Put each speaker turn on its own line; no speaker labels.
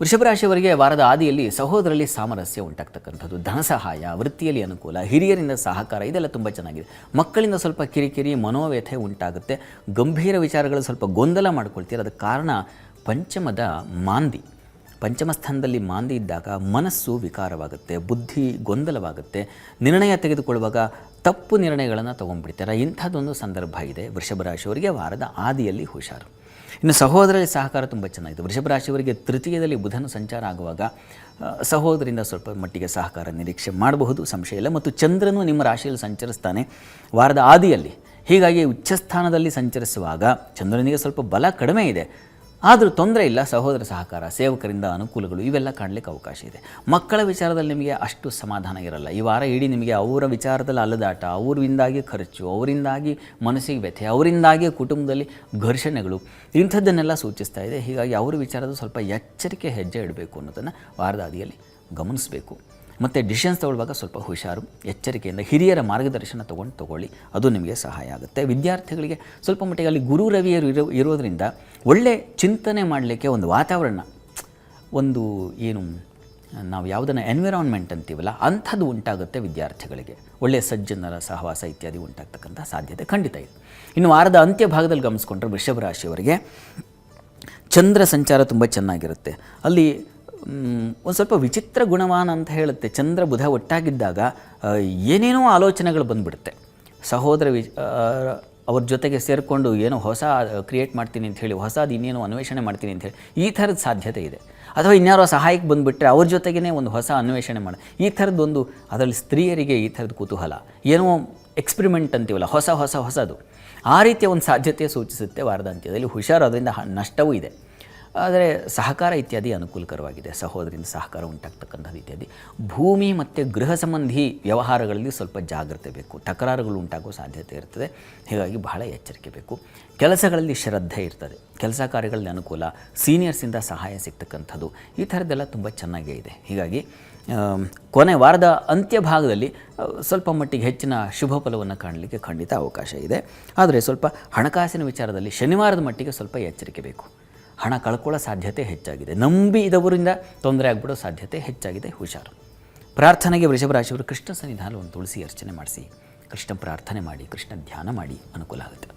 ವೃಷಭ ರಾಶಿಯವರಿಗೆ ವಾರದ ಆದಿಯಲ್ಲಿ ಸಹೋದರರಲ್ಲಿ ಸಾಮರಸ್ಯ ಉಂಟಾಗ್ತಕ್ಕಂಥದ್ದು, ಧನ ಸಹಾಯ, ವೃತ್ತಿಯಲ್ಲಿ ಅನುಕೂಲ, ಹಿರಿಯರಿಂದ ಸಹಕಾರ, ಇದೆಲ್ಲ ತುಂಬ ಚೆನ್ನಾಗಿದೆ. ಮಕ್ಕಳಿಂದ ಸ್ವಲ್ಪ ಕಿರಿಕಿರಿ, ಮನೋವ್ಯಥೆ ಉಂಟಾಗುತ್ತೆ. ಗಂಭೀರ ವಿಚಾರಗಳು ಸ್ವಲ್ಪ ಗೊಂದಲ ಮಾಡ್ಕೊಳ್ತೀರ. ಅದಕ್ಕೆ ಕಾರಣ ಪಂಚಮದ ಮಾಂದಿ. ಪಂಚಮ ಸ್ಥಾನದಲ್ಲಿ ಮಾಂದಿ ಇದ್ದಾಗ ಮನಸ್ಸು ವಿಕಾರವಾಗುತ್ತೆ, ಬುದ್ಧಿ ಗೊಂದಲವಾಗುತ್ತೆ. ನಿರ್ಣಯ ತೆಗೆದುಕೊಳ್ಳುವಾಗ ತಪ್ಪು ನಿರ್ಣಯಗಳನ್ನು ತೊಗೊಂಡ್ಬಿಡ್ತಾರೆ. ಇಂಥದ್ದೊಂದು ಸಂದರ್ಭ ಇದೆ. ವೃಷಭ ರಾಶಿಯವರಿಗೆ ವಾರದ ಆದಿಯಲ್ಲಿ ಹುಷಾರು. ಇನ್ನು ಸಹೋದರರಲ್ಲಿ ಸಹಕಾರ ತುಂಬ ಚೆನ್ನಾಗಿದೆ. ವೃಷಭ ರಾಶಿಯವರಿಗೆ ತೃತೀಯದಲ್ಲಿ ಬುಧನ ಸಂಚಾರ ಆಗುವಾಗ ಸಹೋದರಿಂದ ಸ್ವಲ್ಪ ಮಟ್ಟಿಗೆ ಸಹಕಾರ ನಿರೀಕ್ಷೆ ಮಾಡಬಹುದು, ಸಂಶಯ ಇಲ್ಲ. ಮತ್ತು ಚಂದ್ರನು ನಿಮ್ಮ ರಾಶಿಯಲ್ಲಿ ಸಂಚರಿಸ್ತಾನೆ ವಾರದ ಆದಿಯಲ್ಲಿ. ಹೀಗಾಗಿ ಉಚ್ಚಸ್ಥಾನದಲ್ಲಿ ಸಂಚರಿಸುವಾಗ ಚಂದ್ರನಿಗೆ ಸ್ವಲ್ಪ ಬಲ ಕಡಿಮೆ ಇದೆ, ಆದರೂ ತೊಂದರೆ ಇಲ್ಲ. ಸಹೋದರ ಸಹಕಾರ, ಸೇವಕರಿಂದ ಅನುಕೂಲಗಳು ಇವೆಲ್ಲ ಕಾಣಲಿಕ್ಕೆ ಅವಕಾಶ ಇದೆ. ಮಕ್ಕಳ ವಿಚಾರದಲ್ಲಿ ನಿಮಗೆ ಅಷ್ಟು ಸಮಾಧಾನ ಇರಲ್ಲ. ಈ ವಾರ ಇಡೀ ನಿಮಗೆ ಅವರ ವಿಚಾರದಲ್ಲಿ ಅಲದಾಟ, ಅವರಿಂದಾಗಿ ಖರ್ಚು, ಅವರಿಂದಾಗಿ ಮನಸ್ಸಿಗೆ ವ್ಯಥೆ, ಅವರಿಂದಾಗಿ ಕುಟುಂಬದಲ್ಲಿ ಘರ್ಷಣೆಗಳು, ಇಂಥದ್ದನ್ನೆಲ್ಲ ಸೂಚಿಸ್ತಾ ಇದೆ. ಹೀಗಾಗಿ ಅವರ ವಿಚಾರದ ಸ್ವಲ್ಪ ಎಚ್ಚರಿಕೆ ಹೆಜ್ಜೆ ಇಡಬೇಕು ಅನ್ನೋದನ್ನು ವಾರದ ಆದಿಯಲ್ಲಿ ಗಮನಿಸಬೇಕು. ಮತ್ತು ಡಿಸಿಷನ್ಸ್ ತೊಗೊಳ್ಳುವಾಗ ಸ್ವಲ್ಪ ಹುಷಾರು, ಎಚ್ಚರಿಕೆಯಿಂದ ಹಿರಿಯರ ಮಾರ್ಗದರ್ಶನ ತೊಗೊಳ್ಳಿ, ಅದು ನಿಮಗೆ ಸಹಾಯ ಆಗುತ್ತೆ. ವಿದ್ಯಾರ್ಥಿಗಳಿಗೆ ಸ್ವಲ್ಪ ಮಟ್ಟಿಗೆ ಅಲ್ಲಿ ಗುರು ರವಿಯರು ಇರೋದರಿಂದ ಒಳ್ಳೆ ಚಿಂತನೆ ಮಾಡಲಿಕ್ಕೆ ಒಂದು ವಾತಾವರಣ, ಒಂದು ಏನು ನಾವು ಯಾವುದನ್ನು ಎನ್ವಿರಾನ್ಮೆಂಟ್ ಅಂತೀವಲ್ಲ ಅಂಥದ್ದು ಉಂಟಾಗುತ್ತೆ. ವಿದ್ಯಾರ್ಥಿಗಳಿಗೆ ಒಳ್ಳೆಯ ಸಜ್ಜನರ ಸಹವಾಸ ಇತ್ಯಾದಿ ಉಂಟಾಗ್ತಕ್ಕಂಥ ಸಾಧ್ಯತೆ ಖಂಡಿತ ಇದೆ. ಇನ್ನು ವಾರದ ಅಂತ್ಯ ಭಾಗದಲ್ಲಿ ಗಮನಿಸ್ಕೊಂಡ್ರೆ ವೃಷಭ ರಾಶಿಯವರಿಗೆ ಚಂದ್ರ ಸಂಚಾರ ತುಂಬ ಚೆನ್ನಾಗಿರುತ್ತೆ. ಅಲ್ಲಿ ಒಂದು ಸ್ವಲ್ಪ ವಿಚಿತ್ರ ಗುಣವಾನ ಅಂತ ಹೇಳುತ್ತೆ. ಚಂದ್ರ ಬುಧ ಒಟ್ಟಾಗಿದ್ದಾಗ ಏನೇನೋ ಆಲೋಚನೆಗಳು ಬಂದುಬಿಡುತ್ತೆ. ಸಹೋದರ ಅವ್ರ ಜೊತೆಗೆ ಸೇರಿಕೊಂಡು ಏನೋ ಹೊಸ ಕ್ರಿಯೇಟ್ ಮಾಡ್ತೀನಿ ಅಂತ ಹೇಳಿ, ಹೊಸದು ಇನ್ನೇನೋ ಅನ್ವೇಷಣೆ ಮಾಡ್ತೀನಿ ಅಂತ ಹೇಳಿ ಈ ಥರದ ಸಾಧ್ಯತೆ ಇದೆ. ಅಥವಾ ಇನ್ಯಾರೋ ಸಹಾಯಕ್ಕೆ ಬಂದುಬಿಟ್ರೆ ಅವ್ರ ಜೊತೆಗೇ ಒಂದು ಹೊಸ ಅನ್ವೇಷಣೆ ಮಾಡಿ, ಈ ಥರದ್ದೊಂದು ಅದರಲ್ಲಿ ಸ್ತ್ರೀಯರಿಗೆ ಈ ಥರದ ಕುತೂಹಲ, ಏನೋ ಎಕ್ಸ್ಪರಿಮೆಂಟ್ ಅಂತೀವಲ್ಲ, ಹೊಸದು, ಆ ರೀತಿಯ ಒಂದು ಸಾಧ್ಯತೆ ಸೂಚಿಸುತ್ತೆ. ವಾರದ ಅಂತ್ಯದಲ್ಲಿ ಹುಷಾರು, ಅದರಿಂದ ನಷ್ಟವೂ ಇದೆ. ಆದರೆ ಸಹಕಾರ ಇತ್ಯಾದಿ ಅನುಕೂಲಕರವಾಗಿದೆ. ಸಹೋದರಿಂದ ಸಹಕಾರ ಉಂಟಾಗ್ತಕ್ಕಂಥದ್ದು ಇತ್ಯಾದಿ. ಭೂಮಿ ಮತ್ತು ಗೃಹ ಸಂಬಂಧಿ ವ್ಯವಹಾರಗಳಲ್ಲಿ ಸ್ವಲ್ಪ ಜಾಗ್ರತೆ ಬೇಕು. ತಕರಾರುಗಳು ಉಂಟಾಗುವ ಸಾಧ್ಯತೆ ಇರ್ತದೆ. ಹೀಗಾಗಿ ಬಹಳ ಎಚ್ಚರಿಕೆ ಬೇಕು. ಕೆಲಸಗಳಲ್ಲಿ ಶ್ರದ್ಧೆ ಇರ್ತದೆ. ಕೆಲಸ ಕಾರ್ಯಗಳಲ್ಲಿ ಅನುಕೂಲ, ಸೀನಿಯರ್ಸಿಂದ ಸಹಾಯ ಸಿಗ್ತಕ್ಕಂಥದ್ದು, ಈ ಥರದ್ದೆಲ್ಲ ತುಂಬ ಚೆನ್ನಾಗೇ ಇದೆ. ಹೀಗಾಗಿ ವಾರದ ಅಂತ್ಯ ಭಾಗದಲ್ಲಿ ಸ್ವಲ್ಪ ಮಟ್ಟಿಗೆ ಹೆಚ್ಚಿನ ಶುಭ ಫಲವನ್ನು ಕಾಣಲಿಕ್ಕೆ ಖಂಡಿತ ಅವಕಾಶ ಇದೆ. ಆದರೆ ಸ್ವಲ್ಪ ಹಣಕಾಸಿನ ವಿಚಾರದಲ್ಲಿ ಶನಿವಾರದ ಮಟ್ಟಿಗೆ ಸ್ವಲ್ಪ ಎಚ್ಚರಿಕೆ ಬೇಕು. ಹಣ ಕಳ್ಕೊಳ್ಳೋ ಸಾಧ್ಯತೆ ಹೆಚ್ಚಾಗಿದೆ. ನಂಬಿದವರಿಂದ ತೊಂದರೆ ಆಗ್ಬಿಡೋ ಸಾಧ್ಯತೆ ಹೆಚ್ಚಾಗಿದೆ. ಹುಷಾರು. ಪ್ರಾರ್ಥನೆಗೆ ವೃಷಭ ರಾಶಿಯವರು ಕೃಷ್ಣ ಸನ್ನಿಧಾನವನ್ನು ತುಳಸಿ ಅರ್ಚನೆ ಮಾಡಿಸಿ, ಕೃಷ್ಣ ಪ್ರಾರ್ಥನೆ ಮಾಡಿ, ಕೃಷ್ಣ ಧ್ಯಾನ ಮಾಡಿ ಅನುಕೂಲ ಆಗುತ್ತೆ.